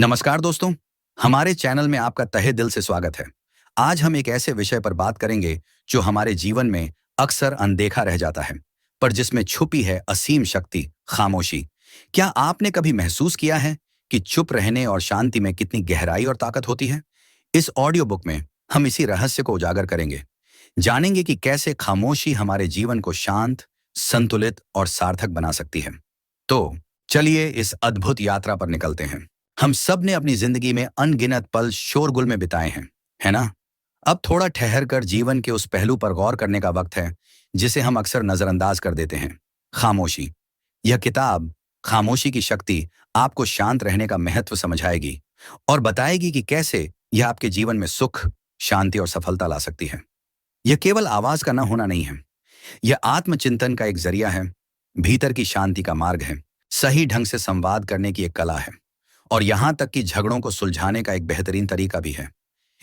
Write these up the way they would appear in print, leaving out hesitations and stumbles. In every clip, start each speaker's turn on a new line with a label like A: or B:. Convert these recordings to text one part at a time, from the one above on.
A: नमस्कार दोस्तों, हमारे चैनल में आपका तहे दिल से स्वागत है। आज हम एक ऐसे विषय पर बात करेंगे जो हमारे जीवन में अक्सर अनदेखा रह जाता है, पर जिसमें छुपी है असीम शक्ति, खामोशी। क्या आपने कभी महसूस किया है कि चुप रहने और शांति में कितनी गहराई और ताकत होती है? इस ऑडियो बुक में हम इसी रहस्य को उजागर करेंगे। जानेंगे कि कैसे खामोशी हमारे जीवन को शांत, संतुलित और सार्थक बना सकती है। तो चलिए इस अद्भुत यात्रा पर निकलते हैं। हम सब ने अपनी जिंदगी में अनगिनत पल शोरगुल में बिताए हैं, है ना? अब थोड़ा ठहर कर जीवन के उस पहलू पर गौर करने का वक्त है जिसे हम अक्सर नजरअंदाज कर देते हैं, खामोशी। यह किताब खामोशी की शक्ति आपको शांत रहने का महत्व समझाएगी और बताएगी कि कैसे यह आपके जीवन में सुख, शांति और सफलता ला सकती है। यह केवल आवाज का न होना नहीं है, यह आत्मचिंतन का एक जरिया है, भीतर की शांति का मार्ग है, सही ढंग से संवाद करने की एक कला है और यहां तक कि झगड़ों को सुलझाने का एक बेहतरीन तरीका भी है।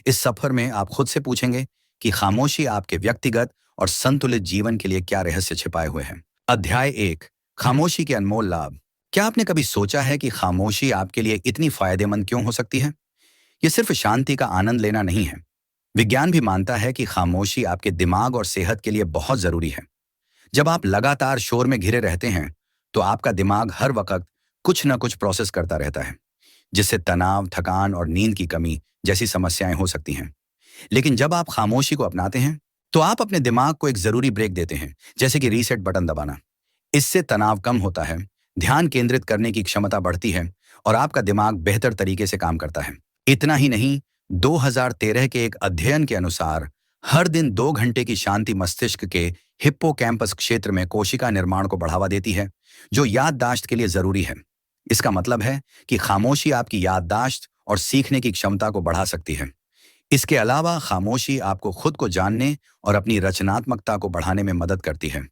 A: इस सफर में आप खुद से पूछेंगे कि खामोशी आपके व्यक्तिगत और संतुलित जीवन के लिए क्या रहस्य छिपाए हुए हैं। अध्याय 1, खामोशी के अनमोल लाभ। क्या आपने कभी सोचा है कि खामोशी आपके लिए इतनी फायदेमंद क्यों हो सकती है? ये सिर्फ शांति का आनंद लेना नहीं है। विज्ञान भी मानता है कि खामोशी आपके दिमाग और सेहत के लिए बहुत जरूरी है। जब आप लगातार शोर में घिरे रहते हैं तो आपका दिमाग हर वक्त कुछ न कुछ प्रोसेस करता रहता है, जिससे तनाव, थकान और नींद की कमी जैसी समस्याएं हो सकती हैं। लेकिन जब आप खामोशी को अपनाते हैं तो आप अपने दिमाग को एक जरूरी ब्रेक देते हैं, जैसे कि रीसेट बटन दबाना। इससे तनाव कम होता है, ध्यान केंद्रित करने की क्षमता बढ़ती है और आपका दिमाग बेहतर तरीके से काम करता है। इतना ही नहीं, 2013 के एक अध्ययन के अनुसार हर दिन 2 घंटे की शांति मस्तिष्क के हिप्पोकैम्पस क्षेत्र में कोशिका निर्माण को बढ़ावा देती है, जो याददाश्त के लिए जरूरी है। इसका मतलब है कि खामोशी आपकी याददाश्त और सीखने की क्षमता को बढ़ा सकती है। इसके अलावा खामोशी आपको खुद को जानने और अपनी रचनात्मकता को बढ़ाने में मदद करती है।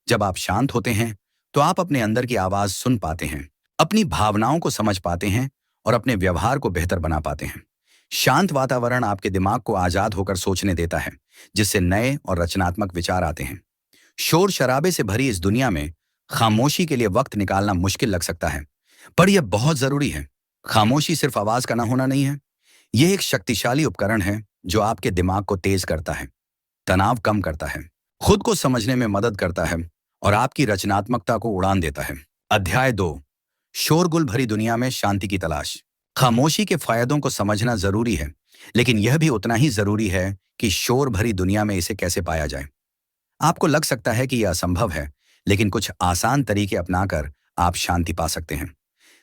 A: जब आप शांत होते हैं तो आप अपने अंदर की आवाज सुन पाते हैं, अपनी भावनाओं को समझ पाते हैं और अपने व्यवहार को बेहतर बना पाते हैं। शांत वातावरण आपके दिमाग को आजाद होकर सोचने देता है, जिससे नए और रचनात्मक विचार आते हैं। शोर शराबे से भरी इस दुनिया में खामोशी के लिए वक्त निकालना मुश्किल लग सकता है, पर यह बहुत जरूरी है। खामोशी सिर्फ आवाज का ना होना नहीं है, यह एक शक्तिशाली उपकरण है जो आपके दिमाग को तेज करता है, तनाव कम करता है, खुद को समझने में मदद करता है और आपकी रचनात्मकता को उड़ान देता है। अध्याय 2, शोरगुल भरी दुनिया में शांति की तलाश। खामोशी के फायदों को समझना जरूरी है, लेकिन यह भी उतना ही जरूरी है कि शोर भरी दुनिया में इसे कैसे पाया जाए। आपको लग सकता है कि यह असंभव है, लेकिन कुछ आसान तरीके अपनाकर आप शांति पा सकते हैं।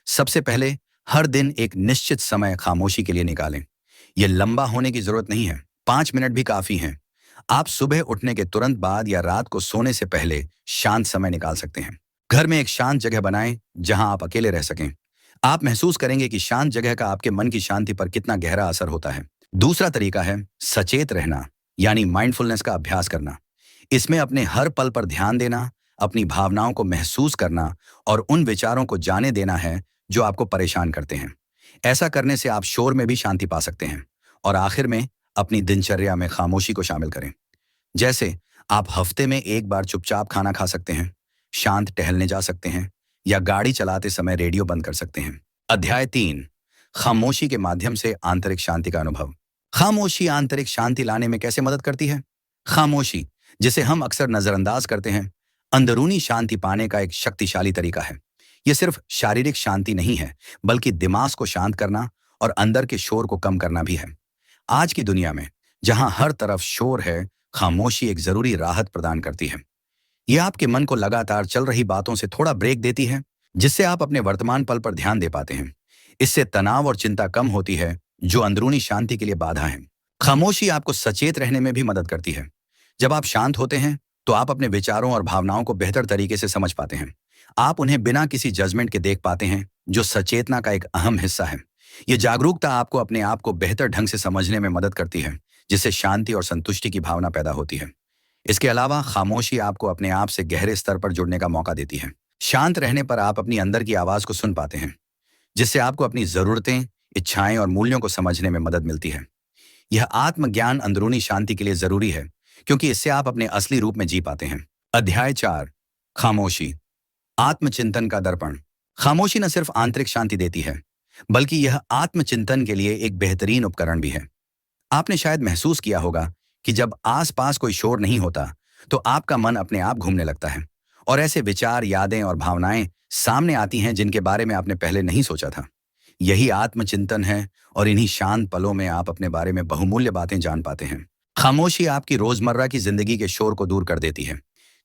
A: सबसे पहले, हर दिन एक निश्चित समय खामोशी के लिए निकालें। यह लंबा होने की जरूरत नहीं है, 5 मिनट भी काफी हैं। आप सुबह उठने के तुरंत बाद या रात को सोने से पहले शांत समय निकाल सकते हैं। घर में एक शांत जगह बनाएं जहां आप अकेले रह सकें। आप महसूस करेंगे कि शांत जगह का आपके मन की शांति पर कितना गहरा असर होता है। दूसरा तरीका है सचेत रहना, यानी माइंडफुलनेस का अभ्यास करना। इसमें अपने हर पल पर ध्यान देना, अपनी भावनाओं को महसूस करना और उन विचारों को जाने देना है जो आपको परेशान करते हैं। ऐसा करने से आप शोर में भी शांति पा सकते हैं। और आखिर में, अपनी दिनचर्या में खामोशी को शामिल करें। जैसे आप हफ्ते में एक बार चुपचाप खाना खा सकते हैं, शांत टहलने जा सकते हैं या गाड़ी चलाते समय रेडियो बंद कर सकते हैं। अध्याय 3, खामोशी के माध्यम से आंतरिक शांति का अनुभव। खामोशी आंतरिक शांति लाने में कैसे मदद करती है? खामोशी, जिसे हम अक्सर नजरअंदाज करते हैं, अंदरूनी शांति पाने का एक शक्तिशाली तरीका है। यह सिर्फ शारीरिक शांति नहीं है, बल्कि दिमाग को शांत करना और अंदर के शोर को कम करना भी है। आज की दुनिया में जहां हर तरफ शोर है, खामोशी एक जरूरी राहत प्रदान करती है। यह आपके मन को लगातार चल रही बातों से थोड़ा ब्रेक देती है, जिससे आप अपने वर्तमान पल पर ध्यान दे पाते हैं। इससे तनाव और चिंता कम होती है, जो अंदरूनी शांति के लिए बाधा है। खामोशी आपको सचेत रहने में भी मदद करती है। जब आप शांत होते हैं तो आप अपने विचारों और भावनाओं को बेहतर तरीके से समझ पाते हैं। आप उन्हें बिना किसी जजमेंट के देख पाते हैं, जो सचेतना का एक अहम हिस्सा है। यह जागरूकता आपको अपने आप को बेहतर ढंग से समझने में मदद करती है, जिससे शांति और संतुष्टि की भावना पैदा होती है। इसके अलावा खामोशी आपको अपने आप से गहरे स्तर पर जुड़ने का मौका देती है। शांत रहने पर आप अपनी अंदर की आवाज को सुन पाते हैं, जिससे आपको अपनी जरूरतें, इच्छाएं और मूल्यों को समझने में मदद मिलती है। यह आत्मज्ञान अंदरूनी शांति के लिए जरूरी है, क्योंकि इससे आप अपने असली रूप में जी पाते हैं। अध्याय 4, खामोशी, आत्मचिंतन का दर्पण। खामोशी न सिर्फ आंतरिक शांति देती है, बल्कि यह आत्मचिंतन के लिए एक बेहतरीन उपकरण भी है। आपने शायद महसूस किया होगा कि जब आसपास कोई शोर नहीं होता, तो आपका मन अपने आप घूमने लगता है और ऐसे विचार, यादें और भावनाएं सामने आती हैं जिनके बारे में आपने पहले नहीं सोचा था। यही आत्मचिंतन है और इन्हीं शांत पलों में आप अपने बारे में बहुमूल्य बातें जान पाते हैं। खामोशी आपकी रोजमर्रा की जिंदगी के शोर को दूर कर देती है,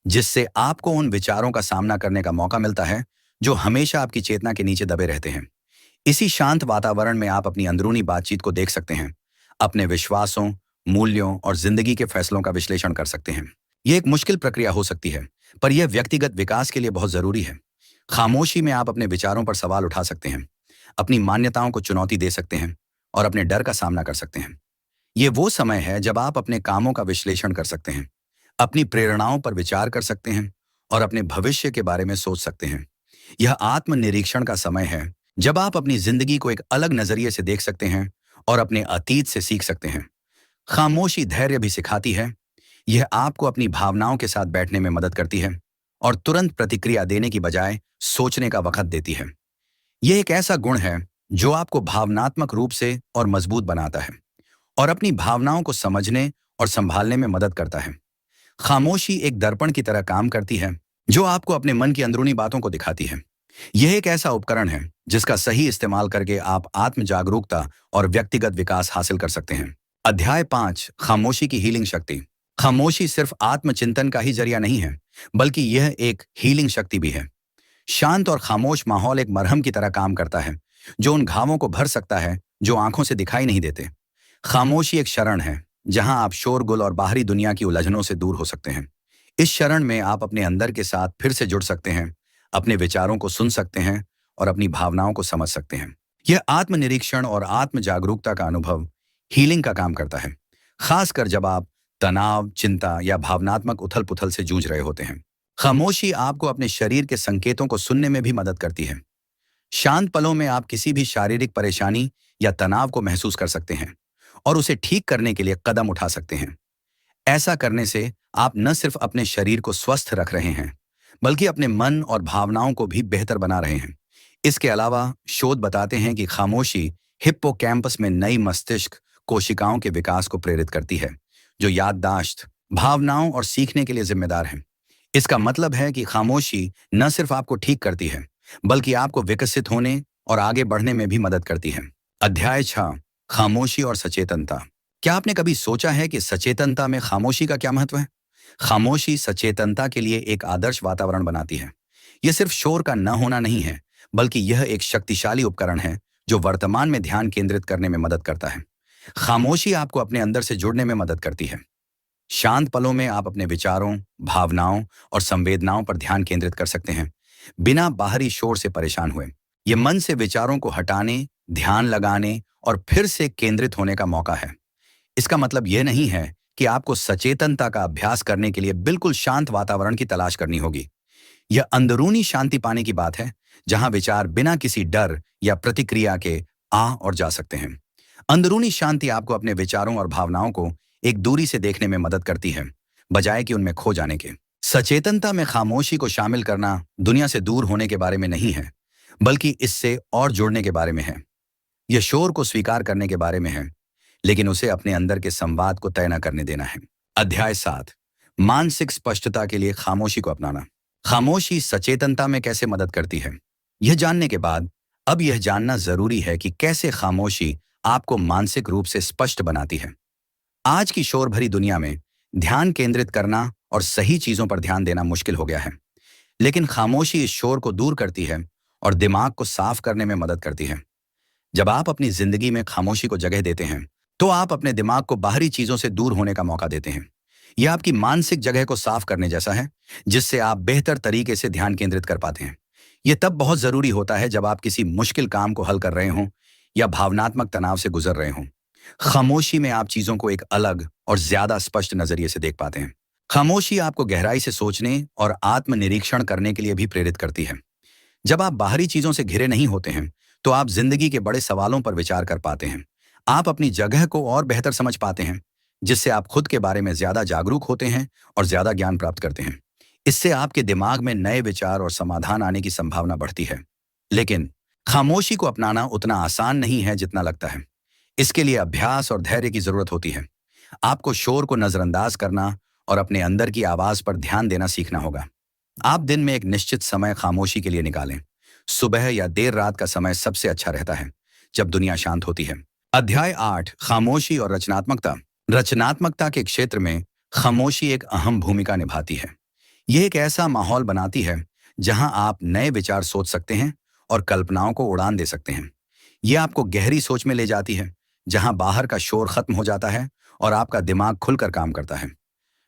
A: जिससे आपको उन विचारों का सामना करने का मौका मिलता है जो हमेशा आपकी चेतना के नीचे दबे रहते हैं। इसी शांत वातावरण में आप अपनी अंदरूनी बातचीत को देख सकते हैं, अपने विश्वासों, मूल्यों और जिंदगी के फैसलों का विश्लेषण कर सकते हैं। यह एक मुश्किल प्रक्रिया हो सकती है, पर यह व्यक्तिगत विकास के लिए बहुत जरूरी है। खामोशी में आप अपने विचारों पर सवाल उठा सकते हैं, अपनी मान्यताओं को चुनौती दे सकते हैं और अपने डर का सामना कर सकते हैं। ये वो समय है जब आप अपने कामों का विश्लेषण कर सकते हैं, अपनी प्रेरणाओं पर विचार कर सकते हैं और अपने भविष्य के बारे में सोच सकते हैं। यह आत्मनिरीक्षण का समय है, जब आप अपनी जिंदगी को एक अलग नजरिए से देख सकते हैं और अपने अतीत से सीख सकते हैं। खामोशी धैर्य भी सिखाती है। यह आपको अपनी भावनाओं के साथ बैठने में मदद करती है और तुरंत प्रतिक्रिया देने की बजाय सोचने का वक्त देती है। यह एक ऐसा गुण है जो आपको भावनात्मक रूप से और मजबूत बनाता है और अपनी भावनाओं को समझने और संभालने में मदद करता है। खामोशी एक दर्पण की तरह काम करती है, जो आपको अपने मन की अंदरूनी बातों को दिखाती है। यह एक ऐसा उपकरण है जिसका सही इस्तेमाल करके आप आत्म जागरूकता और व्यक्तिगत विकास हासिल कर सकते हैं। अध्याय 5, खामोशी की हीलिंग शक्ति। खामोशी सिर्फ आत्मचिंतन का ही जरिया नहीं है, बल्कि यह एक हीलिंग शक्ति भी है। शांत और खामोश माहौल एक मरहम की तरह काम करता है, जो उन घावों को भर सकता है जो आंखों से दिखाई नहीं देते। खामोशी एक शरण है, जहां आप शोरगुल और बाहरी दुनिया की उलझनों से दूर हो सकते हैं। इस शरण में आप अपने अंदर के साथ फिर से जुड़ सकते हैं, अपने विचारों को सुन सकते हैं और अपनी भावनाओं को समझ सकते हैं। यह आत्मनिरीक्षण और आत्म जागरूकता का अनुभव हीलिंग का काम करता है, खासकर जब आप तनाव, चिंता या भावनात्मक उथल-पुथल से जूझ रहे होते हैं। खामोशी आपको अपने शरीर के संकेतों को सुनने में भी मदद करती है। शांत पलों में आप किसी भी शारीरिक परेशानी या तनाव को महसूस कर सकते हैं और उसे ठीक करने के लिए कदम उठा सकते हैं। ऐसा करने से आप न सिर्फ अपने शरीर को स्वस्थ रख रहे हैं, बल्कि अपने मन और भावनाओं को भी बेहतर बना रहे हैं। इसके अलावा शोध बताते हैं कि खामोशी हिप्पोकैम्पस में नई मस्तिष्क कोशिकाओं के विकास को प्रेरित करती है, जो याददाश्त, भावनाओं और सीखने के लिए जिम्मेदार हैं। इसका मतलब है कि खामोशी न सिर्फ आपको ठीक करती है, बल्कि आपको विकसित होने और आगे बढ़ने में भी मदद करती है। अध्याय 6, खामोशी और सचेतनता। क्या आपने कभी सोचा है कि सचेतनता में खामोशी का क्या महत्व है? खामोशी सचेतनता के लिए एक आदर्श वातावरण बनाती है। यह सिर्फ शोर का न होना नहीं है, बल्कि यह एक शक्तिशाली उपकरण है जो वर्तमान में ध्यान केंद्रित करने में मदद करता है। खामोशी आपको अपने अंदर से जुड़ने में मदद करती है। शांत पलों में आप अपने विचारों, भावनाओं और संवेदनाओं पर ध्यान केंद्रित कर सकते हैं, बिना बाहरी शोर से परेशान हुए। यह मन से विचारों को हटाने, ध्यान लगाने और फिर से केंद्रित होने का मौका है। इसका मतलब यह नहीं है कि आपको सचेतनता का अभ्यास करने के लिए बिल्कुल शांत वातावरण की तलाश करनी होगी। यह अंदरूनी शांति पाने की बात है, जहां विचार बिना किसी डर या प्रतिक्रिया के आ और जा सकते हैं। अंदरूनी शांति आपको अपने विचारों और भावनाओं को एक दूरी से देखने में मदद करती है, बजाय कि उनमें खो जाने के। सचेतनता में खामोशी को शामिल करना दुनिया से दूर होने के बारे में नहीं है, बल्कि इससे और जुड़ने के बारे में है। यह शोर को स्वीकार करने के बारे में है, लेकिन उसे अपने अंदर के संवाद को तय न करने देना है। अध्याय 7, मानसिक स्पष्टता के लिए खामोशी को अपनाना। खामोशी सचेतनता में कैसे मदद करती है, यह जानने के बाद अब यह जानना जरूरी है कि कैसे खामोशी आपको मानसिक रूप से स्पष्ट बनाती है। आज की शोर भरी दुनिया में ध्यान केंद्रित करना और सही चीजों पर ध्यान देना मुश्किल हो गया है, लेकिन खामोशी इस शोर को दूर करती है और दिमाग को साफ करने में मदद करती है। जब आप अपनी जिंदगी में खामोशी को जगह देते हैं, तो आप अपने दिमाग को बाहरी चीजों से दूर होने का मौका देते हैं। यह आपकी मानसिक जगह को साफ करने जैसा है, जिससे आप बेहतर तरीके से ध्यान केंद्रित कर पाते हैं। यह तब बहुत जरूरी होता है जब आप किसी मुश्किल काम को हल कर रहे हों या भावनात्मक तनाव से गुजर रहे हों। खामोशी में आप चीजों को एक अलग और ज्यादा स्पष्ट नजरिए से देख पाते हैं। खामोशी आपको गहराई से सोचने और आत्मनिरीक्षण करने के लिए भी प्रेरित करती है। जब आप बाहरी चीजों से घिरे नहीं होते हैं, तो आप जिंदगी के बड़े सवालों पर विचार कर पाते हैं। आप अपनी जगह को और बेहतर समझ पाते हैं, जिससे आप खुद के बारे में ज्यादा जागरूक होते हैं और ज्यादा ज्ञान प्राप्त करते हैं। इससे आपके दिमाग में नए विचार और समाधान आने की संभावना बढ़ती है। लेकिन खामोशी को अपनाना उतना आसान नहीं है जितना लगता है। इसके लिए अभ्यास और धैर्य की जरूरत होती है। आपको शोर को नजरअंदाज करना और अपने अंदर की आवाज पर ध्यान देना सीखना होगा। आप दिन में एक निश्चित समय खामोशी के लिए निकालें। सुबह या देर रात का समय सबसे अच्छा रहता है, जब दुनिया शांत होती है। अध्याय 8, खामोशी और रचनात्मकता। रचनात्मकता के क्षेत्र में खामोशी एक अहम भूमिका निभाती है। यह एक ऐसा माहौल बनाती है जहां आप नए विचार सोच सकते हैं और कल्पनाओं को उड़ान दे सकते हैं। यह आपको गहरी सोच में ले जाती है, जहां बाहर का शोर खत्म हो जाता है और आपका दिमाग खुलकर काम करता है।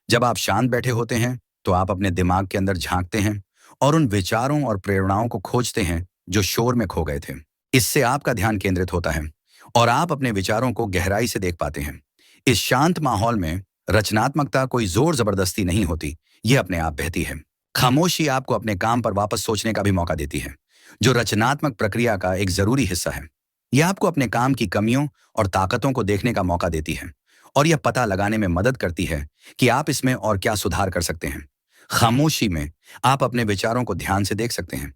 A: जब आप शांत बैठे होते हैं, तो आप अपने दिमाग के अंदर झांकते हैं और उन विचारों और प्रेरणाओं को खोजते हैं जो शोर में खो गए थे। इससे आपका ध्यान केंद्रित होता है और आप अपने विचारों को गहराई से देख पाते हैं। इस शांत माहौल में रचनात्मकता कोई जोर जबरदस्ती नहीं होती, यह अपने आप बहती है। खामोशी आपको अपने काम पर वापस सोचने का भी मौका देती है, जो रचनात्मक प्रक्रिया का एक जरूरी हिस्सा है। यह आपको अपने काम की कमियों और ताकतों को देखने का मौका देती है और यह पता लगाने में मदद करती है कि आप इसमें और क्या सुधार कर सकते हैं। खामोशी में आप अपने विचारों को ध्यान से देख सकते हैं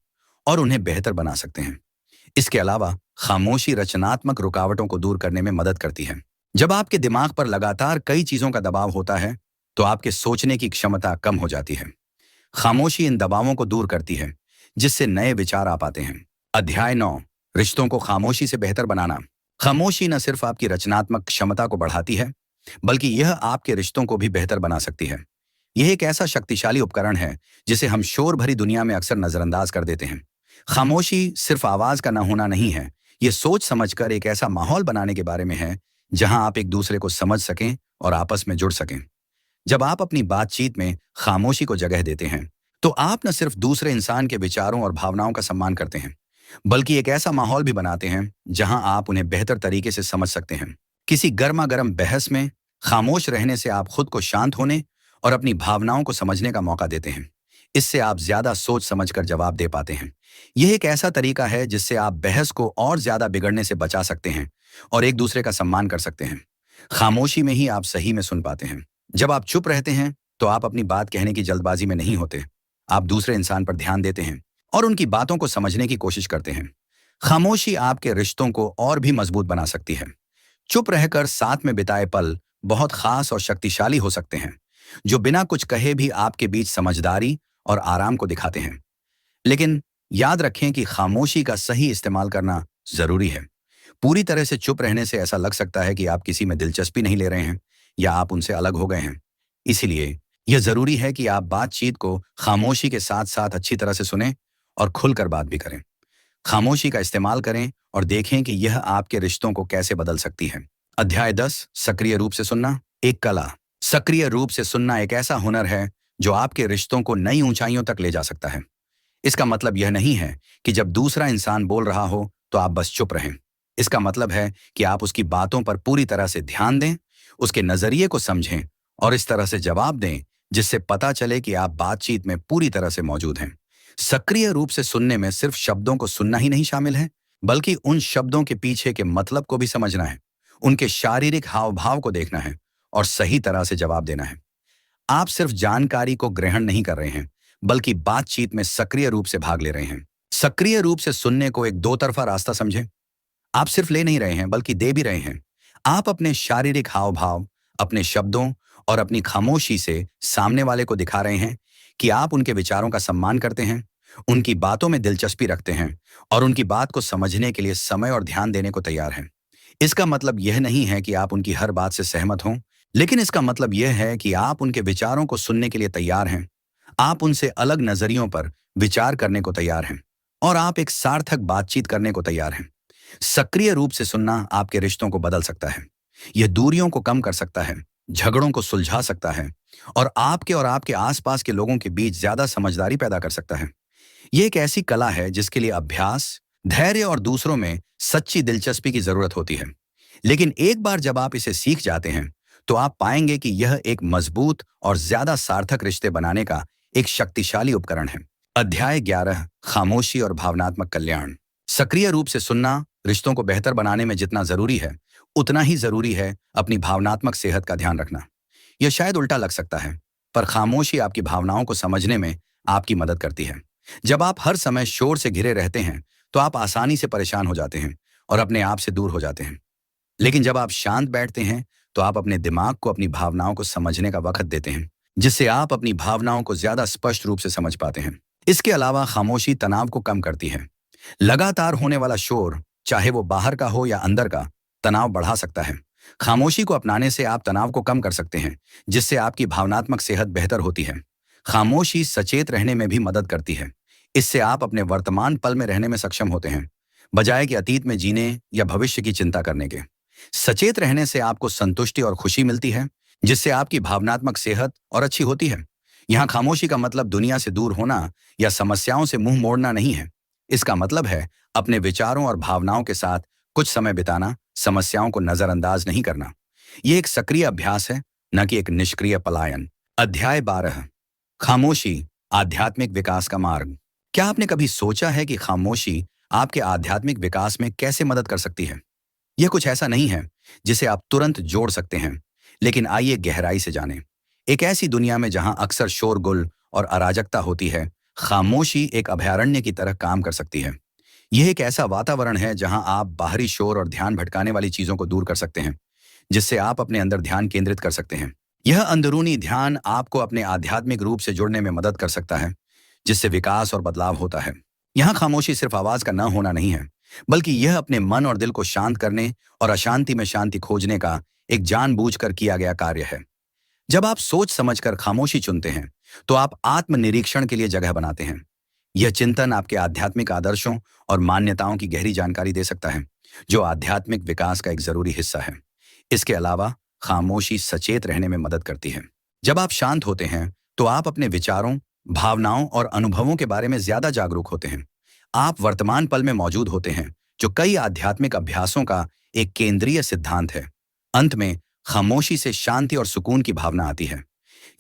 A: और उन्हें बेहतर बना सकते हैं। इसके अलावा खामोशी रचनात्मक रुकावटों को दूर करने में मदद करती है। जब आपके दिमाग पर लगातार कई चीजों का दबाव होता है, तो आपके सोचने की क्षमता कम हो जाती है। खामोशी इन दबावों को दूर करती है, जिससे नए विचार आ पाते हैं। अध्याय 9, रिश्तों को खामोशी से बेहतर बनाना। खामोशी न सिर्फ आपकी रचनात्मक क्षमता को बढ़ाती है, बल्कि यह आपके रिश्तों को भी बेहतर बना सकती है। यह एक ऐसा शक्तिशाली उपकरण है जिसे हम शोर भरी दुनिया में अक्सर नजरअंदाज कर देते हैं। खामोशी सिर्फ आवाज का न होना नहीं है, यह सोच समझकर एक ऐसा माहौल बनाने के बारे में है जहां आप एक दूसरे को समझ सकें और आपस में जुड़ सकें। जब आप अपनी बातचीत में खामोशी को जगह देते हैं, तो आप न सिर्फ दूसरे इंसान के विचारों और भावनाओं का सम्मान करते हैं, बल्कि एक ऐसा माहौल भी बनाते हैं जहां आप उन्हें बेहतर तरीके से समझ सकते हैं। किसी गर्मा गर्म बहस में खामोश रहने से आप खुद को शांत होने और अपनी भावनाओं को समझने का मौका देते हैं। इससे आप ज्यादा सोच समझकर जवाब दे पाते हैं। यह एक ऐसा तरीका है जिससे आप बहस को और ज्यादा बिगड़ने से बचा सकते हैं और एक दूसरे का सम्मान कर सकते हैं। खामोशी में ही आप सही में सुन पाते हैं। जब आप चुप रहते हैं, तो आप अपनी बात कहने की जल्दबाजी में नहीं होते। आप दूसरे इंसान पर ध्यान देते हैं और उनकी बातों को समझने की कोशिश करते हैं। खामोशी आपके रिश्तों को और भी मजबूत बना सकती है। चुप रहकर साथ में बिताए पल बहुत खास और शक्तिशाली हो सकते हैं, जो बिना कुछ कहे भी आपके बीच समझदारी और आराम को दिखाते हैं। लेकिन याद रखें कि खामोशी का सही इस्तेमाल करना जरूरी है। पूरी तरह से चुप रहने से ऐसा लग सकता है कि आप किसी में दिलचस्पी नहीं ले रहे हैं या आप उनसे अलग हो गए हैं। इसीलिए यह जरूरी है कि आप बातचीत को खामोशी के साथ साथ अच्छी तरह से सुनें और खुलकर बात भी करें। खामोशी का इस्तेमाल करें और देखें कि यह आपके रिश्तों को कैसे बदल सकती है। अध्याय 10, सक्रिय रूप से सुनना, एक कला। सक्रिय रूप से सुनना एक ऐसा हुनर है जो आपके रिश्तों को नई ऊंचाइयों तक ले जा सकता है। इसका मतलब यह नहीं है कि जब दूसरा इंसान बोल रहा हो तो आप बस चुप रहें। इसका मतलब है कि आप उसकी बातों पर पूरी तरह से ध्यान दें, उसके नजरिए को समझें और इस तरह से जवाब दें जिससे पता चले कि आप बातचीत में पूरी तरह से मौजूद हैं। सक्रिय रूप से सुनने में सिर्फ शब्दों को सुनना ही नहीं शामिल है, बल्कि उन शब्दों के पीछे के मतलब को भी समझना है, उनके शारीरिक हाव भाव को देखना है और सही तरह से जवाब देना है। आप सिर्फ जानकारी को ग्रहण नहीं कर रहे हैं, बल्कि बातचीत में सक्रिय रूप से भाग ले रहे हैं। सक्रिय रूप से सुनने को एक दो तरफा रास्ता समझें। आप सिर्फ ले नहीं रहे हैं, बल्कि दे भी रहे हैं। आप अपने शारीरिक हाव भाव, अपने शब्दों और अपनी खामोशी से सामने वाले को दिखा रहे हैं कि आप उनके विचारों का सम्मान करते हैं, उनकी बातों में दिलचस्पी रखते हैं और उनकी बात को समझने के लिए समय और ध्यान देने को तैयार हैं। इसका मतलब यह नहीं है कि आप उनकी हर बात से सहमत हों, लेकिन इसका मतलब यह है कि आप उनके विचारों को सुनने के लिए तैयार हैं। आप उनसे अलग नजरियों पर विचार करने को तैयार हैं और आप एक सार्थक बातचीत करने को तैयार हैं। सक्रिय रूप से सुनना आपके रिश्तों को बदल सकता है। यह दूरियों को कम कर सकता है, झगड़ों को सुलझा सकता है और आपके आसपास के लोगों के बीच ज्यादा समझदारी पैदा कर सकता है। यह एक ऐसी कला है जिसके लिए अभ्यास, धैर्य और दूसरों में सच्ची दिलचस्पी की जरूरत होती है। लेकिन एक बार जब आप इसे सीख जाते हैं, तो आप पाएंगे कि यह एक मजबूत और ज्यादा सार्थक रिश्ते बनाने का एक शक्तिशाली उपकरण है। अध्याय 11, खामोशी और भावनात्मक कल्याण। सक्रिय रूप से सुनना रिश्तों को बेहतर बनाने में जितना जरूरी है, उतना ही जरूरी है अपनी भावनात्मक सेहत का ध्यान रखना। यह शायद उल्टा लग सकता है, पर खामोशी आपकी भावनाओं को समझने में आपकी मदद करती है। जब आप हर समय शोर से घिरे रहते हैं, तो आप आसानी से परेशान हो जाते हैं और अपने आप से दूर हो जाते हैं। लेकिन जब आप शांत बैठते हैं तो आप अपने दिमाग को अपनी भावनाओं को समझने का वक्त देते हैं, जिससे आप अपनी भावनाओं को ज्यादा स्पष्ट रूप से समझ पाते हैं। इसके अलावा खामोशी तनाव को कम करती है। लगातार होने वाला शोर, चाहे वो बाहर का हो या अंदर का, तनाव बढ़ा सकता है। खामोशी को अपनाने से आप तनाव को कम कर सकते हैं, जिससे आपकी भावनात्मक सेहत बेहतर होती है। खामोशी सचेत रहने में भी मदद करती है। इससे आप अपने वर्तमान पल में रहने में सक्षम होते हैं, बजाय कि अतीत में जीने या भविष्य की चिंता करने के। सचेत रहने से आपको संतुष्टि और खुशी मिलती है, जिससे आपकी भावनात्मक सेहत और अच्छी होती है। यहाँ खामोशी का मतलब दुनिया से दूर होना या समस्याओं से मुंह मोड़ना नहीं है। इसका मतलब है अपने विचारों और भावनाओं के साथ कुछ समय बिताना, समस्याओं को नजरअंदाज नहीं करना। यह एक सक्रिय अभ्यास है, न कि एक निष्क्रिय पलायन। अध्याय 12, खामोशी आध्यात्मिक विकास का मार्ग। क्या आपने कभी सोचा है कि खामोशी आपके आध्यात्मिक विकास में कैसे मदद कर सकती है? यह कुछ ऐसा नहीं है जिसे आप तुरंत जोड़ सकते हैं, लेकिन आइए गहराई से जानें। एक ऐसी दुनिया में जहां अक्सर शोरगुल और अराजकता होती है, खामोशी एक अभयारण्य की तरह काम कर सकती है। यह एक ऐसा वातावरण है जहां आप बाहरी शोर और ध्यान भटकाने वाली चीजों को दूर कर सकते हैं, जिससे आप अपने अंदर ध्यान केंद्रित कर सकते हैं। यह अंदरूनी ध्यान आपको अपने आध्यात्मिक रूप से जुड़ने में मदद कर सकता है, जिससे विकास और बदलाव होता है। यहाँ खामोशी सिर्फ आवाज का न होना नहीं है, बल्कि यह अपने मन और दिल को शांत करने और अशांति में शांति खोजने का एक जानबूझकर किया गया कार्य है। जब आप सोच समझकर खामोशी चुनते हैं, तो आप आत्मनिरीक्षण के लिए जगह बनाते हैं। यह चिंतन आपके आध्यात्मिक आदर्शों और मान्यताओं की गहरी जानकारी दे सकता है, जो आध्यात्मिक विकास का एक जरूरी हिस्सा है। इसके अलावा खामोशी सचेत रहने में मदद करती है। जब आप शांत होते हैं, तो आप अपने विचारों, भावनाओं और अनुभवों के बारे में ज्यादा जागरूक होते हैं। आप वर्तमान पल में मौजूद होते हैं, जो कई आध्यात्मिक अभ्यासों का एक केंद्रीय सिद्धांत है। अंत में खामोशी से शांति और सुकून की भावना आती है।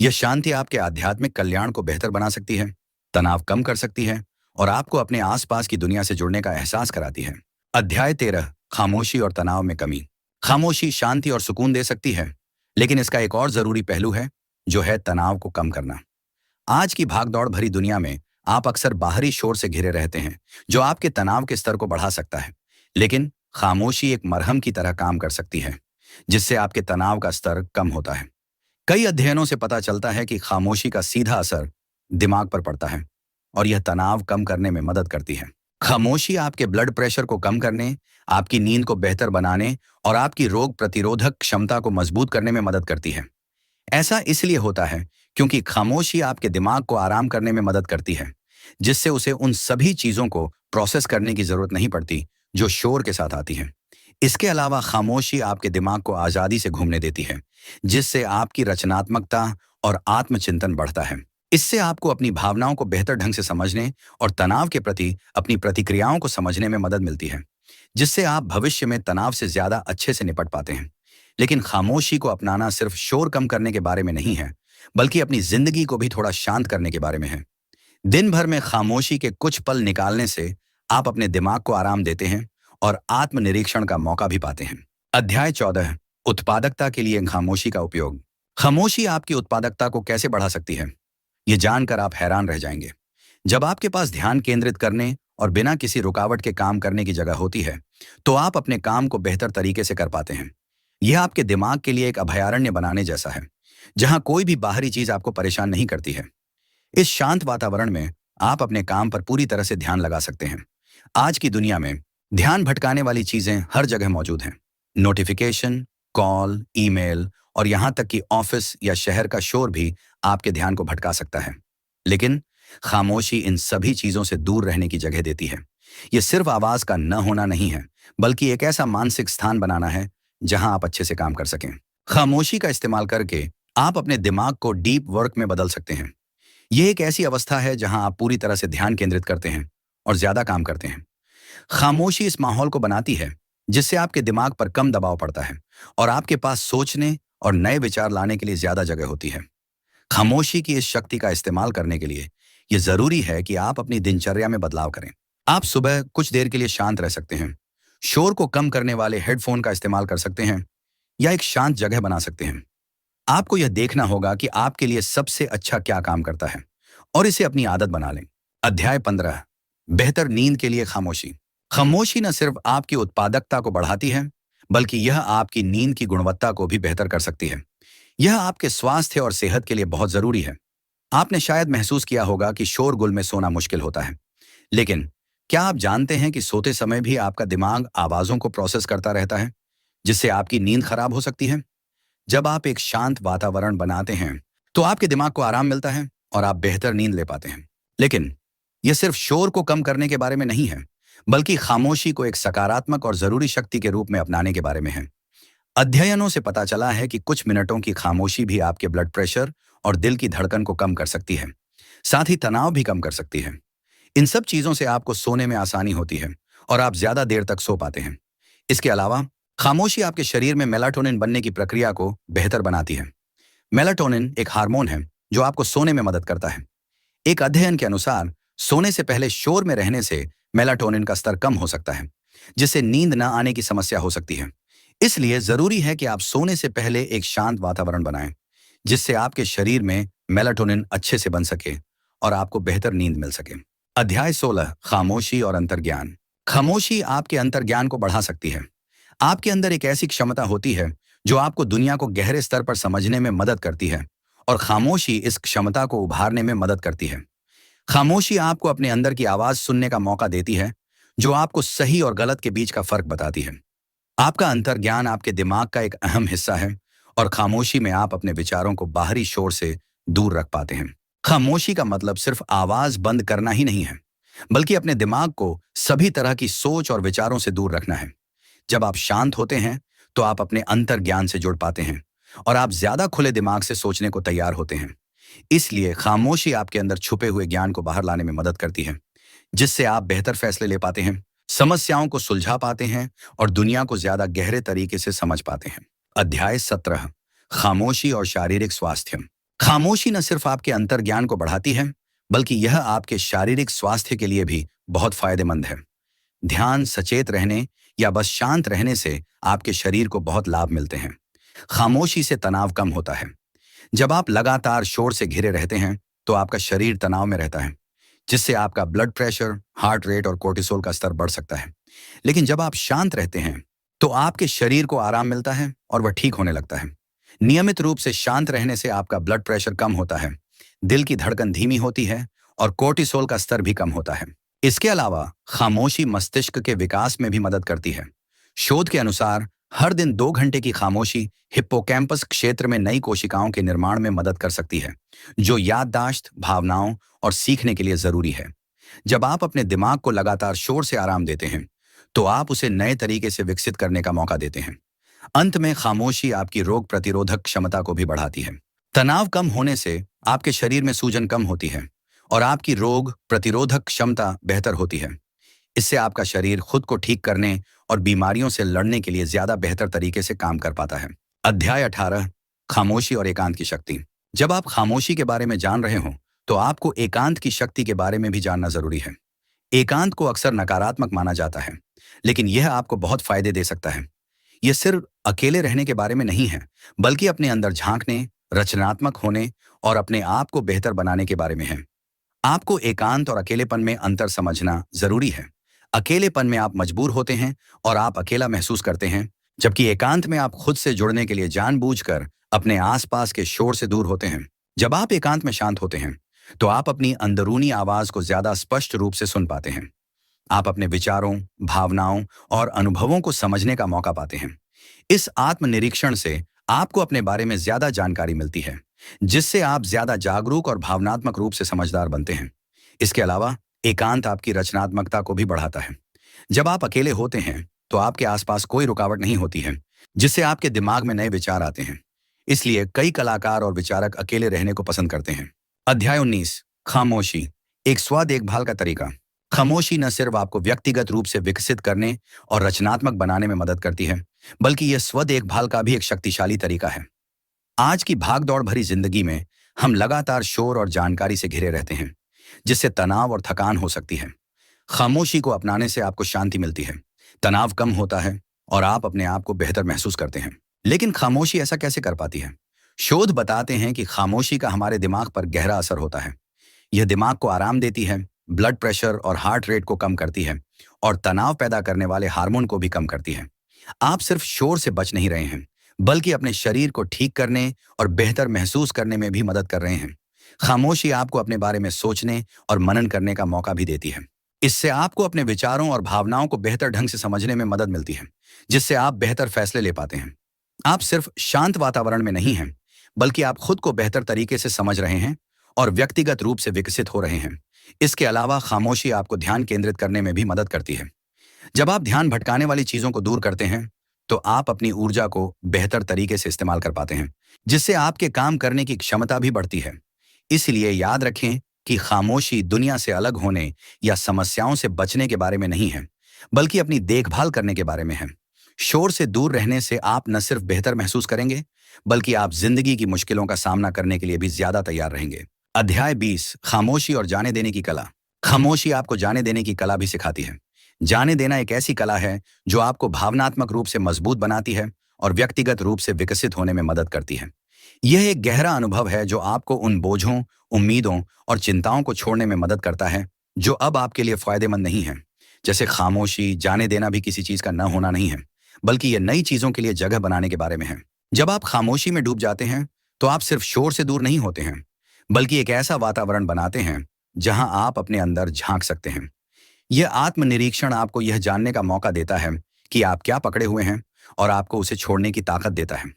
A: यह शांति आपके आध्यात्मिक कल्याण को बेहतर बना सकती है, तनाव कम कर सकती है और आपको अपने आसपास की दुनिया से जुड़ने का एहसास कराती है। अध्याय 13, खामोशी और तनाव में कमी। खामोशी शांति और सुकून दे सकती है, लेकिन इसका एक और जरूरी पहलू है, जो है तनाव को कम करना। आज की भागदौड़ भरी दुनिया में आप अक्सर बाहरी शोर से घिरे रहते हैं, जो आपके तनाव के स्तर को बढ़ा सकता है। लेकिन खामोशी एक मरहम की तरह काम कर सकती है, जिससे आपके तनाव का स्तर कम होता है। कई अध्ययनों से पता चलता है कि खामोशी का सीधा असर दिमाग पर पड़ता है और यह तनाव कम करने में मदद करती है। खामोशी आपके ब्लड प्रेशर को कम करने, आपकी नींद को बेहतर बनाने और आपकी रोग प्रतिरोधक क्षमता को मजबूत करने में मदद करती है। ऐसा इसलिए होता है क्योंकि खामोशी आपके दिमाग को आराम करने में मदद करती है, जिससे उसे उन सभी चीजों को प्रोसेस करने की जरूरत नहीं पड़ती जो शोर के साथ आती है। इसके अलावा खामोशी आपके दिमाग को आजादी से घूमने देती है, जिससे आपकी रचनात्मकता और आत्मचिंतन बढ़ता है। इससे आपको अपनी भावनाओं को बेहतर ढंग से समझने और तनाव के प्रति अपनी प्रतिक्रियाओं को समझने में मदद मिलती है, जिससे आप भविष्य में तनाव से ज्यादा अच्छे से निपट पाते हैं। लेकिन खामोशी को अपनाना सिर्फ शोर कम करने के बारे में नहीं है, बल्कि अपनी जिंदगी को भी थोड़ा शांत करने के बारे में है। दिन भर में खामोशी के कुछ पल निकालने से आप अपने दिमाग को आराम देते हैं और आत्मनिरीक्षण का मौका भी पाते हैं। अध्याय 14, उत्पादकता के लिए खामोशी का उपयोग। खामोशी आपकी उत्पादकता को कैसे बढ़ा सकती है, ये जानकर आप हैरान रह जाएंगे। जब आपके पास ध्यान केंद्रित करने और बिना किसी रुकावट के काम करने की जगह होती है, तो आप अपने काम को बेहतर तरीके से कर पाते हैं। यह आपके दिमाग के लिए एक अभयारण्य बनाने जैसा है, जहां कोई भी बाहरी चीज आपको परेशान नहीं करती है। इस शांत वातावरण में आप अपने काम पर पूरी तरह से ध्यान लगा सकते हैं। आज की दुनिया में ध्यान भटकाने वाली चीजें हर जगह मौजूद हैं। नोटिफिकेशन, कॉल, ईमेल और यहां तक कि ऑफिस या शहर का शोर भी आपके ध्यान को भटका सकता है। लेकिन खामोशी इन सभी चीजों से दूर रहने की जगह देती है। यह सिर्फ आवाज का न होना नहीं है, बल्कि एक ऐसा मानसिक स्थान बनाना है जहां आप अच्छे से काम कर सकें। खामोशी का इस्तेमाल करके आप अपने दिमाग को डीप वर्क में बदल सकते हैं। यह एक ऐसी अवस्था है जहां आप पूरी तरह से ध्यान केंद्रित करते हैं और ज्यादा काम करते हैं। खामोशी इस माहौल को बनाती है जिससे आपके दिमाग पर कम दबाव पड़ता है और आपके पास सोचने और नए विचार लाने के लिए ज्यादा जगह होती है। खामोशी की इस शक्ति का इस्तेमाल करने के लिए यह जरूरी है कि आप अपनी दिनचर्या में बदलाव करें। आप सुबह कुछ देर के लिए शांत रह सकते हैं, शोर को कम करने वाले हेडफोन का इस्तेमाल कर सकते हैं या एक शांत जगह बना सकते हैं। आपको यह देखना होगा कि आपके लिए सबसे अच्छा क्या काम करता है और इसे अपनी आदत बना लें। अध्याय 15, बेहतर नींद के लिए खामोशी। खामोशी न सिर्फ आपकी उत्पादकता को बढ़ाती है, बल्कि यह आपकी नींद की गुणवत्ता को भी बेहतर कर सकती है। यह आपके स्वास्थ्य और सेहत के लिए बहुत जरूरी है। आपने शायद महसूस किया होगा कि शोरगुल में सोना मुश्किल होता है, लेकिन क्या आप जानते हैं कि सोते समय भी आपका दिमाग आवाजों को प्रोसेस करता रहता है, जिससे आपकी नींद खराब हो सकती है? जब आप एक शांत वातावरण बनाते हैं, तो आपके दिमाग को आराम मिलता है और आप बेहतर नींद ले पाते हैं। लेकिन यह सिर्फ शोर को कम करने के बारे में नहीं है, बल्कि खामोशी को एक सकारात्मक और जरूरी शक्ति के रूप में अपनाने के बारे में है। अध्ययनों से पता चला है कि कुछ मिनटों की खामोशी भी आपके ब्लड प्रेशर और दिल की धड़कन को कम कर सकती है, साथ ही तनाव भी कम कर सकती है। इन सब चीजों से आपको सोने में आसानी होती है और आप ज्यादा देर तक सो पाते हैं। इसके अलावा खामोशी आपके शरीर में मेलाटोनिन बनने की प्रक्रिया को बेहतर बनाती है। मेलाटोनिन एक हार्मोन है जो आपको सोने में मदद करता है। एक अध्ययन के अनुसार सोने से पहले शोर में रहने से मेलाटोनिन का स्तर कम हो सकता है, जिससे नींद न आने की समस्या हो सकती है। इसलिए जरूरी है कि आप सोने से पहले एक शांत वातावरण बनाएं, जिससे आपके शरीर में मेलाटोनिन अच्छे से बन सके और आपको बेहतर नींद मिल सके। अध्याय 16, खामोशी और अंतर्ज्ञान। खामोशी आपके अंतर्ज्ञान को बढ़ा सकती है। आपके अंदर एक ऐसी क्षमता होती है जो आपको दुनिया को गहरे स्तर पर समझने में मदद करती है, और खामोशी इस क्षमता को उभारने में मदद करती है। खामोशी आपको अपने अंदर की आवाज सुनने का मौका देती है, जो आपको सही और गलत के बीच का फर्क बताती है। आपका अंतर्ज्ञान आपके दिमाग का एक अहम हिस्सा है, और खामोशी में आप अपने विचारों को बाहरी शोर से दूर रख पाते हैं। खामोशी का मतलब सिर्फ आवाज बंद करना ही नहीं है, बल्कि अपने दिमाग को सभी तरह की सोच और विचारों से दूर रखना है। जब आप शांत होते हैं, तो आप अपने अंतर्ज्ञान से जुड़ पाते हैं और आप ज्यादा खुले दिमाग से सोचने को तैयार होते हैं। इसलिए खामोशी आपके अंदर छुपे हुए ज्ञान को बाहर लाने में मदद करती है, जिससे आप बेहतर फैसले ले पाते हैं, समस्याओं को सुलझा पाते हैं और दुनिया को ज्यादा गहरे तरीके से समझ पाते हैं। अध्याय 17, खामोशी और शारीरिक स्वास्थ्य। खामोशी न सिर्फ आपके अंतर्ज्ञान को बढ़ाती है, बल्कि यह आपके शारीरिक स्वास्थ्य के लिए भी बहुत फायदेमंद है। ध्यान, सचेत रहने या बस शांत रहने से आपके शरीर को बहुत लाभ मिलते हैं। खामोशी से तनाव कम होता है। जब आप लगातार शोर से घिरे रहते हैं, तो आपका शरीर तनाव में रहता है, जिससे आपका ब्लड प्रेशर, हार्ट रेट और कोर्टिसोल का स्तर बढ़ सकता है। लेकिन जब आप शांत रहते हैं, तो आपके शरीर को आराम मिलता है और वह ठीक होने लगता है। नियमित रूप से शांत रहने से आपका ब्लड प्रेशर कम होता है, दिल की धड़कन धीमी होती है और कोर्टिसोल का स्तर भी कम होता है। इसके अलावा खामोशी मस्तिष्क के विकास में भी मदद करती है। शोध के अनुसार हर दिन 2 घंटे की खामोशी हिप्पोकैम्पस क्षेत्र में नई कोशिकाओं के निर्माण में मदद कर सकती है, जो याददाश्त, भावनाओं और सीखने के लिए जरूरी है। जब आप अपने दिमाग को लगातार शोर से आराम देते हैं, तो आप उसे नए तरीके से विकसित करने का मौका देते हैं। अंत में खामोशी आपकी रोग प्रतिरोधक क्षमता को भी बढ़ाती है। तनाव कम होने से आपके शरीर में सूजन कम होती है और आपकी रोग प्रतिरोधक क्षमता बेहतर होती है। इससे आपका शरीर खुद को ठीक करने और बीमारियों से लड़ने के लिए ज्यादा बेहतर तरीके से काम कर पाता है। अध्याय 18, खामोशी और एकांत की शक्ति। जब आप खामोशी के बारे में जान रहे हो, तो आपको एकांत की शक्ति के बारे में भी जानना जरूरी है। एकांत को अक्सर नकारात्मक माना जाता है, लेकिन यह आपको बहुत फायदे दे सकता है। यह सिर्फ अकेले रहने के बारे में नहीं है, बल्कि अपने अंदर झांकने, रचनात्मक होने और अपने आप को बेहतर बनाने के बारे में है। आपको एकांत और अकेलेपन में अंतर समझना जरूरी है। अकेलेपन में आप मजबूर होते हैं और आप अकेला महसूस करते हैं, जबकि एकांत में आप खुद से जुड़ने के लिए जानबूझकर अपने आसपास के शोर से दूर होते हैं। जब आप एकांत में शांत होते हैं, तो आप अपनी अंदरूनी आवाज को ज्यादा स्पष्ट रूप से सुन पाते हैं। आप अपने विचारों, भावनाओं और अनुभवों को समझने का मौका पाते हैं। इस आत्मनिरीक्षण से आपको अपने बारे में ज्यादा जानकारी मिलती है, जिससे आप ज्यादा जागरूक और भावनात्मक रूप से समझदार बनते हैं। इसके अलावा एकांत आपकी रचनात्मकता को भी बढ़ाता है। जब आप अकेले होते हैं, तो आपके आसपास कोई रुकावट नहीं होती है, जिससे आपके दिमाग में नए विचार आते हैं। इसलिए कई कलाकार और विचारक अकेले रहने को पसंद करते हैं। अध्याय 19, खामोशी, एक स्व देखभाल का तरीका। खामोशी न सिर्फ आपको व्यक्तिगत रूप से विकसित करने और रचनात्मक बनाने में मदद करती है, बल्कि यह स्व देखभाल का भी एक शक्तिशाली तरीका है। आज की भागदौड़ भरी जिंदगी में हम लगातार शोर और जानकारी से घिरे रहते हैं, जिससे तनाव और थकान हो सकती है। खामोशी को अपनाने से आपको शांति मिलती है, तनाव कम होता है और आप अपने आप को बेहतर महसूस करते हैं। लेकिन खामोशी ऐसा कैसे कर पाती है? शोध बताते हैं कि खामोशी का हमारे दिमाग पर गहरा असर होता है। यह दिमाग को आराम देती है ब्लड प्रेशर और हार्ट रेट को कम करती है और तनाव पैदा करने वाले हार्मोन को भी कम करती है। आप सिर्फ शोर से बच नहीं रहे हैं, बल्कि अपने शरीर को ठीक करने और बेहतर महसूस करने में भी मदद कर रहे हैं। खामोशी आपको अपने बारे में सोचने और मनन करने का मौका भी देती है। इससे आपको अपने विचारों और भावनाओं को बेहतर ढंग से समझने में मदद मिलती है, जिससे आप बेहतर फैसले ले पाते हैं। आप सिर्फ शांत वातावरण में नहीं हैं, बल्कि आप खुद को बेहतर तरीके से समझ रहे हैं और व्यक्तिगत रूप से विकसित हो रहे हैं। इसके अलावा खामोशी आपको ध्यान केंद्रित करने में भी मदद करती है। जब आप ध्यान भटकाने वाली चीजों को दूर करते हैं, तो आप अपनी ऊर्जा को बेहतर तरीके से इस्तेमाल कर पाते हैं, जिससे आपके काम करने की क्षमता भी बढ़ती है। इसलिए याद रखें कि खामोशी दुनिया से अलग होने या समस्याओं से बचने के बारे में नहीं है, बल्कि अपनी देखभाल करने के बारे में है। शोर से दूर रहने से आप न सिर्फ बेहतर महसूस करेंगे, बल्कि आप जिंदगी की मुश्किलों का सामना करने के लिए भी ज्यादा तैयार रहेंगे। अध्याय 20, खामोशी और जाने देने की कला। खामोशी आपको जाने देने की कला भी सिखाती है। जाने देना एक ऐसी कला है जो आपको भावनात्मक रूप से मजबूत बनाती है और व्यक्तिगत रूप से विकसित होने में मदद करती है। यह एक गहरा अनुभव है जो आपको उन बोझों, उम्मीदों और चिंताओं को छोड़ने में मदद करता है जो अब आपके लिए फायदेमंद नहीं है। जैसे खामोशी, जाने देना भी किसी चीज का न होना नहीं है, बल्कि यह नई चीजों के लिए जगह बनाने के बारे में है। जब आप खामोशी में डूब जाते हैं, तो आप सिर्फ शोर से दूर नहीं होते हैं, बल्कि एक ऐसा वातावरण बनाते हैं जहां आप अपने अंदर झांक सकते हैं। यह आत्मनिरीक्षण आपको यह जानने का मौका देता है कि आप क्या पकड़े हुए हैं और आपको उसे छोड़ने की ताकत देता है।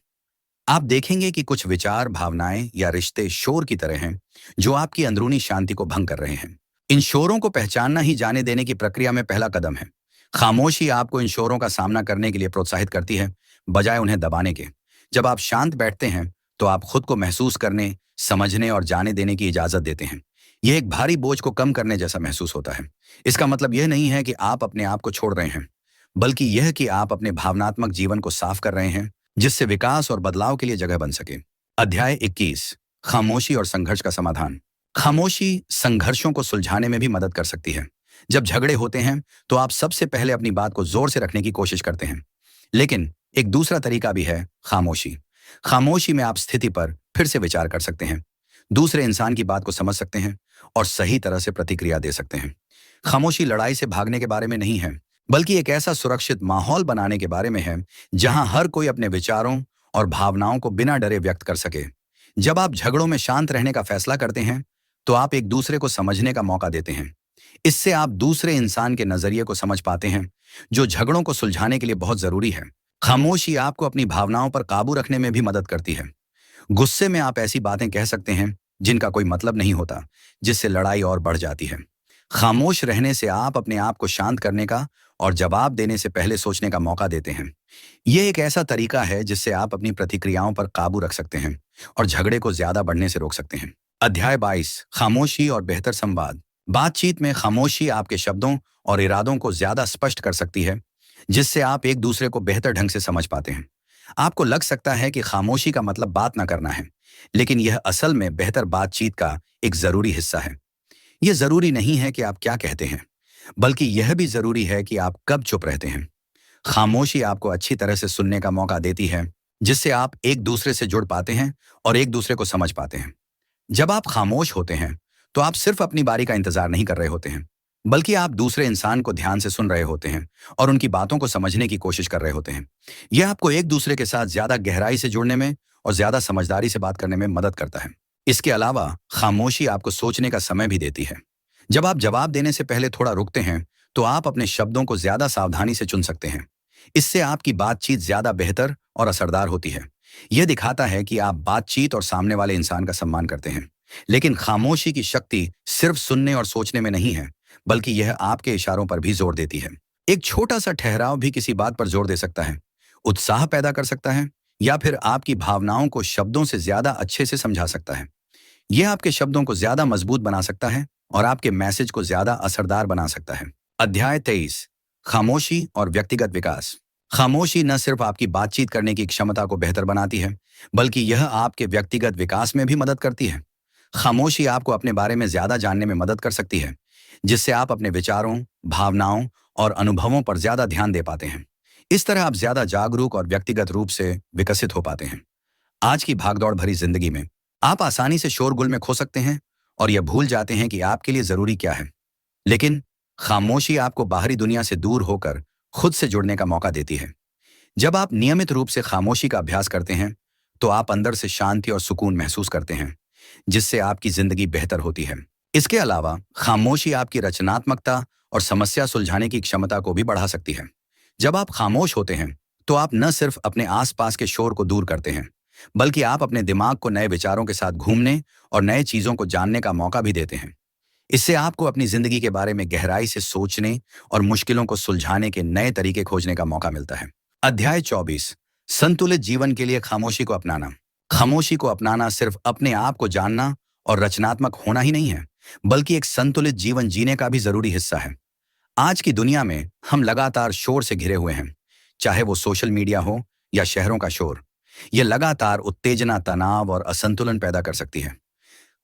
A: आप देखेंगे कि कुछ विचार, भावनाएं या रिश्ते शोर की तरह हैं जो आपकी अंदरूनी शांति को भंग कर रहे हैं। इन शोरों को पहचानना ही जाने देने की प्रक्रिया में पहला कदम है। खामोशी आपको इन शोरों का सामना करने के लिए प्रोत्साहित करती है, बजाय उन्हें दबाने के। जब आप शांत बैठते हैं, तो आप खुद को महसूस करने, समझने और जाने देने की इजाजत देते हैं। यह एक भारी बोझ को कम करने जैसा महसूस होता है। इसका मतलब यह नहीं है कि आप अपने आप को छोड़ रहे हैं, बल्कि यह कि आप अपने भावनात्मक जीवन को साफ कर रहे हैं, जिससे विकास और बदलाव के लिए जगह बन सके। अध्याय 21, खामोशी और संघर्ष का समाधान। खामोशी संघर्षों को सुलझाने में भी मदद कर सकती है। जब झगड़े होते हैं, तो आप सबसे पहले अपनी बात को जोर से रखने की कोशिश करते हैं। लेकिन एक दूसरा तरीका भी है, खामोशी। खामोशी में आप स्थिति पर फिर से विचार कर सकते हैं, दूसरे इंसान की बात को समझ सकते हैं और सही तरह से प्रतिक्रिया दे सकते हैं। खामोशी लड़ाई से भागने के बारे में नहीं है, बल्कि एक ऐसा सुरक्षित माहौल बनाने के बारे में है जहां हर कोई अपने विचारों और भावनाओं को बिना डरे व्यक्त कर सके। जब आप झगड़ों में शांत रहने का फैसला करते हैं, तो आप एक दूसरे को समझने का मौका देते हैं। इससे आप दूसरे इंसान के नजरिए को समझ पाते हैं, जो झगड़ों को सुलझाने के लिए बहुत जरूरी है। खामोशी आपको अपनी भावनाओं पर काबू रखने में भी मदद करती है। गुस्से में आप ऐसी बातें कह सकते हैं जिनका कोई मतलब नहीं होता, जिससे लड़ाई और बढ़ जाती है। खामोश रहने से आप अपने आप को शांत करने का और जवाब देने से पहले सोचने का मौका देते हैं। यह एक ऐसा तरीका है जिससे आप अपनी प्रतिक्रियाओं पर काबू रख सकते हैं और झगड़े को ज्यादा बढ़ने से रोक सकते हैं। अध्याय 22, खामोशी और बेहतर संवाद। बातचीत में खामोशी आपके शब्दों और इरादों को ज्यादा स्पष्ट कर सकती है, जिससे आप एक दूसरे को बेहतर ढंग से समझ पाते हैं। आपको लग सकता है कि खामोशी का मतलब बात न करना है, लेकिन यह असल में बेहतर बातचीत का एक जरूरी हिस्सा है। यह जरूरी नहीं है कि आप क्या कहते हैं, बल्कि यह भी जरूरी है कि आप कब चुप रहते हैं। खामोशी आपको अच्छी तरह से सुनने का मौका देती है, जिससे आप एक दूसरे से जुड़ पाते हैं और एक दूसरे को समझ पाते हैं। जब आप खामोश होते हैं, तो आप सिर्फ अपनी बारी का इंतजार नहीं कर रहे होते हैं, बल्कि आप दूसरे इंसान को ध्यान से सुन रहे होते हैं और उनकी बातों को समझने की कोशिश कर रहे होते हैं। यह आपको एक दूसरे के साथ ज्यादा गहराई से जुड़ने में और ज्यादा समझदारी से बात करने में मदद करता है। इसके अलावा खामोशी आपको सोचने का समय भी देती है। जब आप जवाब देने से पहले थोड़ा रुकते हैं, तो आप अपने शब्दों को ज्यादा सावधानी से चुन सकते हैं। इससे आपकी बातचीत ज्यादा बेहतर और असरदार होती है। यह दिखाता है कि आप बातचीत और सामने वाले इंसान का सम्मान करते हैं। लेकिन खामोशी की शक्ति सिर्फ सुनने और सोचने में नहीं है, बल्कि यह आपके इशारों पर भी जोर देती है। एक छोटा सा ठहराव भी किसी बात पर जोर दे सकता है, उत्साह पैदा कर सकता है, या फिर आपकी भावनाओं को शब्दों से ज्यादा अच्छे से समझा सकता है। यह आपके शब्दों को ज्यादा मजबूत बना सकता है और आपके मैसेज को ज्यादा असरदार बना सकता है। अध्याय 23, खामोशी और व्यक्तिगत विकास। खामोशी न सिर्फ आपकी बातचीत करने की क्षमता को बेहतर बनाती है, बल्कि यह आपके व्यक्तिगत विकास में भी मदद करती है। खामोशी आपको अपने बारे में ज्यादा जानने में मदद कर सकती है, जिससे आप अपने विचारों, भावनाओं और अनुभवों पर ज्यादा ध्यान दे पाते हैं। इस तरह आप ज्यादा जागरूक और व्यक्तिगत रूप से विकसित हो पाते हैं। आज की भागदौड़ भरी जिंदगी में आप आसानी से शोरगुल में खो सकते हैं और यह भूल जाते हैं कि आपके लिए जरूरी क्या है। लेकिन खामोशी आपको बाहरी दुनिया से दूर होकर खुद से जुड़ने का मौका देती है। जब आप नियमित रूप से खामोशी का अभ्यास करते हैं, तो आप अंदर से शांति और सुकून महसूस करते हैं, जिससे आपकी जिंदगी बेहतर होती है। इसके अलावा खामोशी आपकी रचनात्मकता और समस्या सुलझाने की क्षमता को भी बढ़ा सकती है। जब आप खामोश होते हैं, तो आप न सिर्फ अपने आसपास के शोर को दूर करते हैं, बल्कि आप अपने दिमाग को नए विचारों के साथ घूमने और नए चीजों को जानने का मौका भी देते हैं। इससे आपको अपनी जिंदगी के बारे में गहराई से सोचने और मुश्किलों को सुलझाने के नए तरीके खोजने का मौका मिलता है। अध्याय 24, संतुलित जीवन के लिए खामोशी को अपनाना। खामोशी को अपनाना सिर्फ अपने आप को जानना और रचनात्मक होना ही नहीं है, बल्कि एक संतुलित जीवन जीने का भी जरूरी हिस्सा है। आज की दुनिया में हम लगातार शोर से घिरे हुए हैं, चाहे वो सोशल मीडिया हो या शहरों का शोर। यह लगातार उत्तेजना, तनाव और असंतुलन पैदा कर सकती है।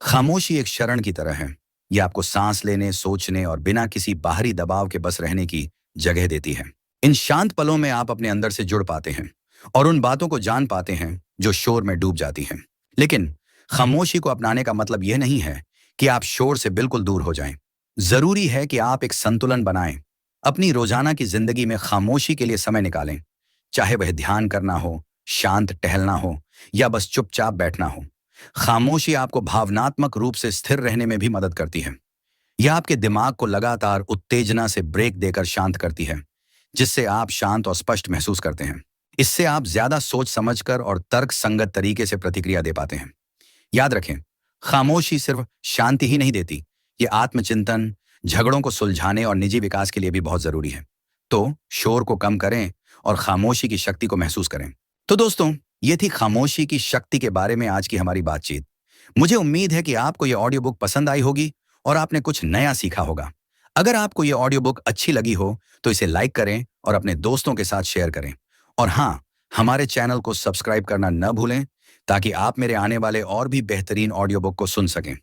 A: खामोशी एक शरण की तरह है। यह आपको सांस लेने, सोचने और बिना किसी बाहरी दबाव के बस रहने की जगह देती है। इन शांत पलों में आप अपने अंदर से जुड़ पाते हैं और उन बातों को जान पाते हैं जो शोर में डूब जाती हैं। लेकिन खामोशी को अपनाने का मतलब यह नहीं है कि आप शोर से बिल्कुल दूर हो जाएं। जरूरी है कि आप एक संतुलन बनाएं। अपनी रोजाना की जिंदगी में खामोशी के लिए समय निकालें, चाहे वह ध्यान करना हो, शांत टहलना हो या बस चुपचाप बैठना हो। खामोशी आपको भावनात्मक रूप से स्थिर रहने में भी मदद करती है। यह आपके दिमाग को लगातार उत्तेजना से ब्रेक देकर शांत करती है, जिससे आप शांत और स्पष्ट महसूस करते हैं। इससे आप ज्यादा सोच समझकर और तर्क संगत तरीके से प्रतिक्रिया दे पाते हैं। याद रखें, खामोशी सिर्फ शांति ही नहीं देती, ये आत्मचिंतन, झगड़ों को सुलझाने और निजी विकास के लिए भी बहुत जरूरी है। तो शोर को कम करें और खामोशी की शक्ति को महसूस करें। तो दोस्तों, ये थी खामोशी की शक्ति के बारे में आज की हमारी बातचीत। मुझे उम्मीद है कि आपको यह ऑडियो बुक पसंद आई होगी और आपने कुछ नया सीखा होगा। अगर आपको यह ऑडियो बुक अच्छी लगी हो तो इसे लाइक करें और अपने दोस्तों के साथ शेयर करें। और हाँ, हमारे चैनल को सब्सक्राइब करना न भूलें, ताकि आप मेरे आने वाले और भी बेहतरीन ऑडियो बुक को सुन सकें।